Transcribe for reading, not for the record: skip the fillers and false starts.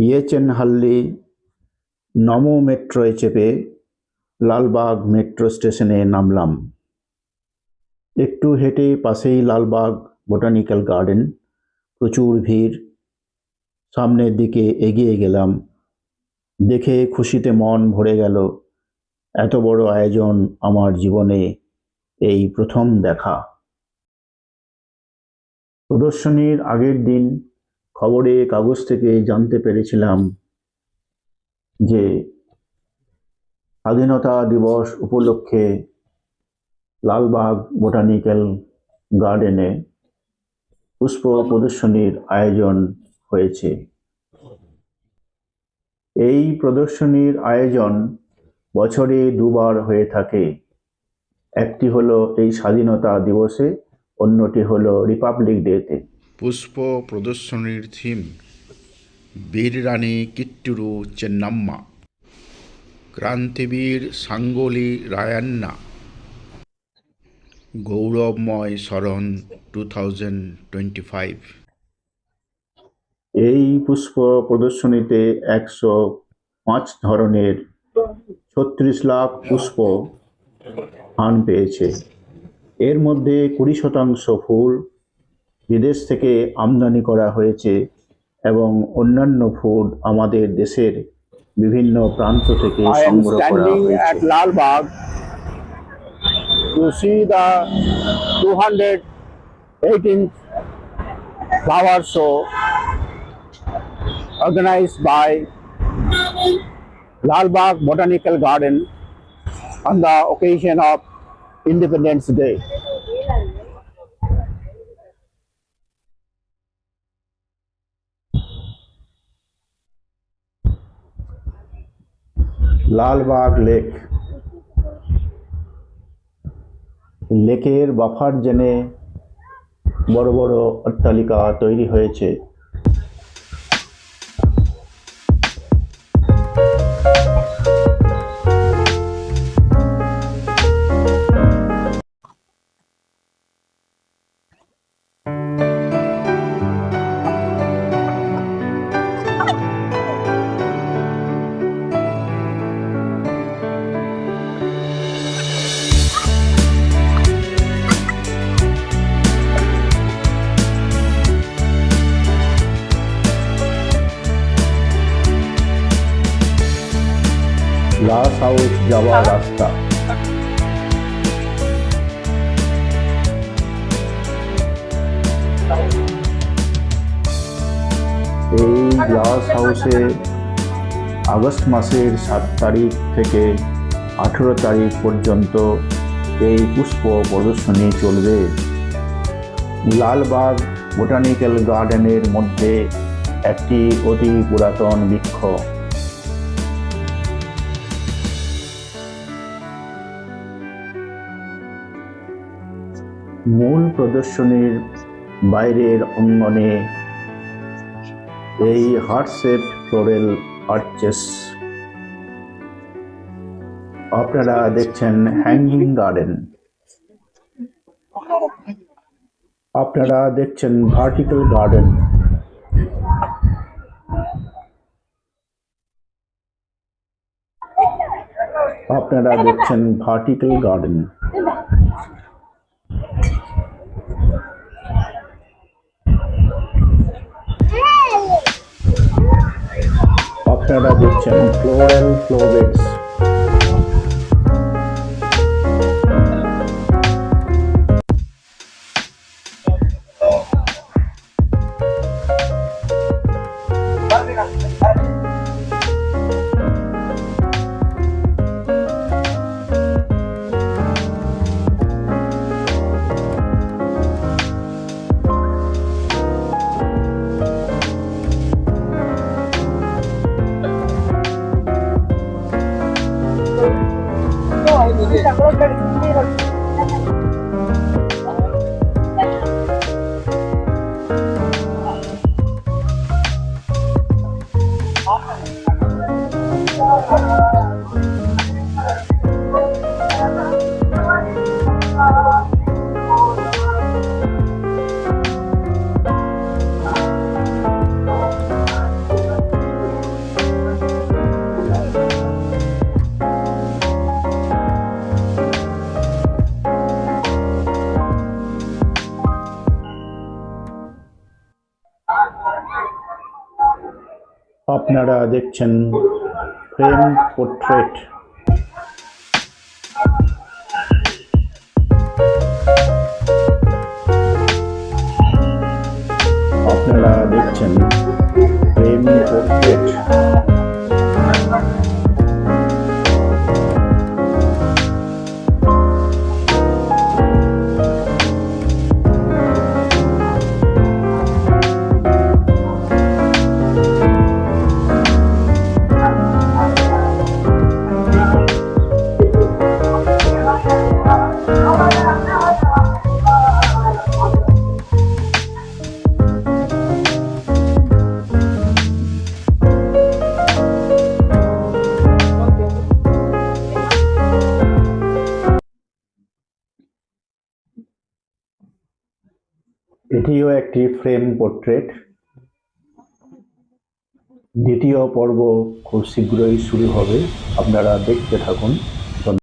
ইয়েচেনহাল্লি নমো মেট্রোয় চেপে লালবাগ মেট্রো স্টেশনে নামলাম। একটু হেঁটে পাশেই লালবাগ বোটানিক্যাল গার্ডেন, প্রচুর ভিড়। সামনের দিকে এগিয়ে গেলাম, দেখে খুশিতে মন ভরে গেল। এত বড় আয়োজন আমার জীবনে এই প্রথম দেখা। প্রদর্শনীর আগের দিন খবরে কাগজ থেকে জানতে পেরেছিলাম যে স্বাধীনতা দিবস উপলক্ষে লালবাগ বোটানিক্যাল গার্ডেনে পুষ্প প্রদর্শনীর আয়োজন হয়েছে। এই প্রদর্শনীর আয়োজন বছরে দুবার হয়ে থাকে। একটি হলো এই স্বাধীনতা দিবসে, অন্যটি হলো রিপাবলিক ডেতে। পুষ্প প্রদর্শনীর থিম বীর রানী কিত্তুরু চেন্নাম্মা, ক্রান্তিবীর সাঙ্গোলি রায়ান্না, গৌরবময় স্মরণ 2025। এই পুষ্প প্রদর্শনীতে 105 ধরনের 36 লাখ পুষ্প স্থান পেয়েছে। এর মধ্যে 20% ফুল বিদেশ থেকে আমদানি করা হয়েছে এবং অন্যান্য ফুল আমাদের দেশের বিভিন্ন প্রান্ত থেকে সংগ্রহ করা হয়েছে। At Lalbagh to see the 218th flower show organized by Lalbagh Botanical Garden on the occasion of Independence Day. Lalbagh lake, লেকের বাফার জেনে বড় বড় অট্টালিকা তৈরি হয়েছে। গ্লাস হাউস যাওয়ার রাস্তা, এই গ্লাস হাউসে আগস্ট মাসের 7 তারিখ থেকে 18 তারিখ পর্যন্ত এই পুষ্প প্রদর্শনী চলবে। লালবাগ বোটানিক্যাল গার্ডেনের মধ্যে একটি অতি পুরাতন বৃক্ষ। মূল প্রদর্শনীর বাইরের অঙ্গনে এই হার্ট শেপ ফ্লোরাল আর্চেস। আপনারা দেখছেন হ্যাঙ্গিং গার্ডেন, আপনারা দেখছেন ভার্টিক্যাল গার্ডেন, আপনারা দেখছেন ভার্টিক্যাল গার্ডেন। আপনারা দেখছেন ফ্লোরাল ফ্লোবেটস। আপনারা দেখছেন ফ্রেম পোর্ট্রেট। আপনারা দেখছেন ফ্রেম পোর্ট্রেট। এটিও একটি ফ্রেম পোর্ট্রেট। দ্বিতীয় পর্ব খুব শীঘ্রই শুরু হবে, আপনারা দেখতে থাকুন।